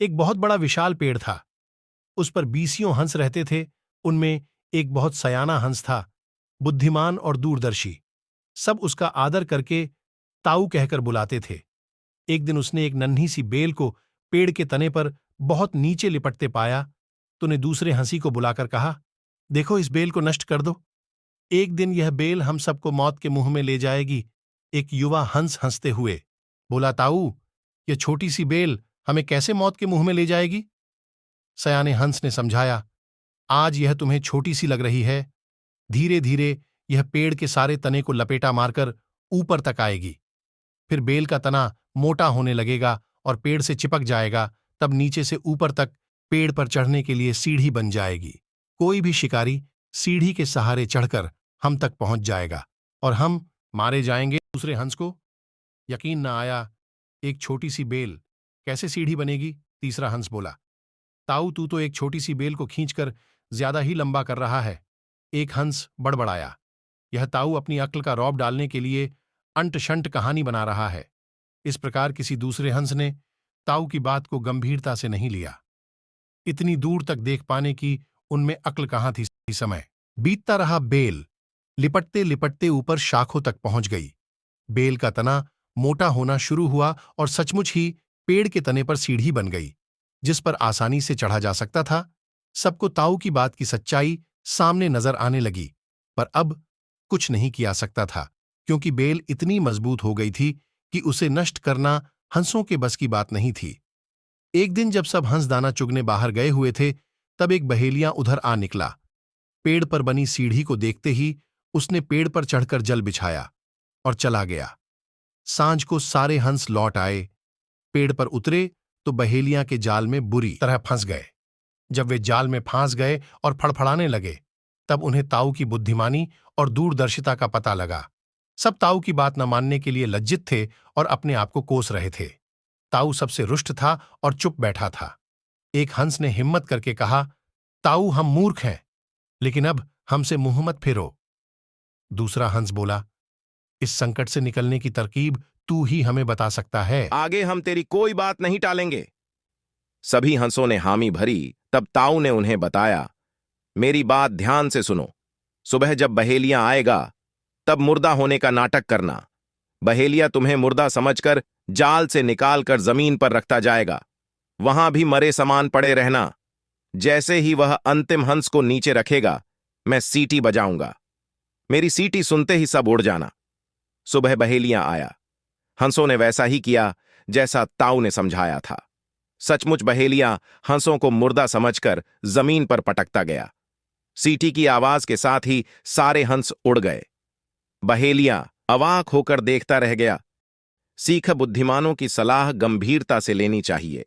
एक बहुत बड़ा विशाल पेड़ था। उस पर बीसियों हंस रहते थे। उनमें एक बहुत सयाना हंस था, बुद्धिमान और दूरदर्शी। सब उसका आदर करके ताऊ कहकर बुलाते थे। एक दिन उसने एक नन्ही सी बेल को पेड़ के तने पर बहुत नीचे लिपटते पाया तो ने दूसरे हंसी को बुलाकर कहा, देखो इस बेल को नष्ट कर दो। एक दिन यह बेल हम सबको मौत के मुंह में ले जाएगी। एक युवा हंस हंसते हुए बोला, ताऊ, यह छोटी सी बेल हमें कैसे मौत के मुंह में ले जाएगी? सयाने हंस ने समझाया, आज यह तुम्हें छोटी सी लग रही है, धीरे धीरे यह पेड़ के सारे तने को लपेटा मारकर ऊपर तक आएगी। फिर बेल का तना मोटा होने लगेगा और पेड़ से चिपक जाएगा। तब नीचे से ऊपर तक पेड़ पर चढ़ने के लिए सीढ़ी बन जाएगी। कोई भी शिकारी सीढ़ी के सहारे चढ़कर हम तक पहुंच जाएगा और हम मारे जाएंगे। दूसरे हंस को यकीन न आया, एक छोटी सी बेल कैसे सीढ़ी बनेगी? तीसरा हंस बोला, ताऊ, तू तो एक छोटी सी बेल को खींचकर ज्यादा ही लंबा कर रहा है। एक हंस बड़बड़ाया, यह ताऊ अपनी अक्ल का रौब डालने के लिए अंट शंट कहानी बना रहा है। इस प्रकार किसी दूसरे हंस ने ताऊ की बात को गंभीरता से नहीं लिया। इतनी दूर तक देख पाने की उनमें अक्ल कहाँ थी। समय बीतता रहा। बेल लिपटते लिपटते ऊपर शाखों तक पहुंच गई। बेल का तना मोटा होना शुरू हुआ और सचमुच ही पेड़ के तने पर सीढ़ी बन गई, जिस पर आसानी से चढ़ा जा सकता था। सबको ताऊ की बात की सच्चाई सामने नजर आने लगी, पर अब कुछ नहीं किया सकता था, क्योंकि बेल इतनी मजबूत हो गई थी कि उसे नष्ट करना हंसों के बस की बात नहीं थी। एक दिन जब सब हंस दाना चुगने बाहर गए हुए थे, तब एक बहेलिया उधर आ निकला। पेड़ पर बनी सीढ़ी को देखते ही उसने पेड़ पर चढ़कर जल बिछाया और चला गया। सांझ को सारे हंस लौट आए। पेड़ पर उतरे तो बहेलियां के जाल में बुरी तरह फंस गए। जब वे जाल में फांस गए और फड़फड़ाने लगे, तब उन्हें ताऊ की बुद्धिमानी और दूरदर्शिता का पता लगा। सब ताऊ की बात न मानने के लिए लज्जित थे और अपने आप को कोस रहे थे। ताऊ सबसे रुष्ट था और चुप बैठा था। एक हंस ने हिम्मत करके कहा, ताऊ, हम मूर्ख हैं, लेकिन अब हमसे मुंह मत फेरो। दूसरा हंस बोला, इस संकट से निकलने की तरकीब तू ही हमें बता सकता है। आगे हम तेरी कोई बात नहीं टालेंगे। सभी हंसों ने हामी भरी। तब ताऊ ने उन्हें बताया, मेरी बात ध्यान से सुनो। सुबह जब बहेलिया आएगा, तब मुर्दा होने का नाटक करना। बहेलिया तुम्हें मुर्दा समझकर जाल से निकालकर जमीन पर रखता जाएगा। वहां भी मरे समान पड़े रहना। जैसे ही वह अंतिम हंस को नीचे रखेगा, मैं सीटी बजाऊंगा। मेरी सीटी सुनते ही सब उड़ जाना। सुबह बहेलिया आया। हंसों ने वैसा ही किया जैसा ताऊ ने समझाया था। सचमुच बहेलिया हंसों को मुर्दा समझकर जमीन पर पटकता गया। सीटी की आवाज के साथ ही सारे हंस उड़ गए। बहेलिया अवाक होकर देखता रह गया। सीख बुद्धिमानों की सलाह गंभीरता से लेनी चाहिए।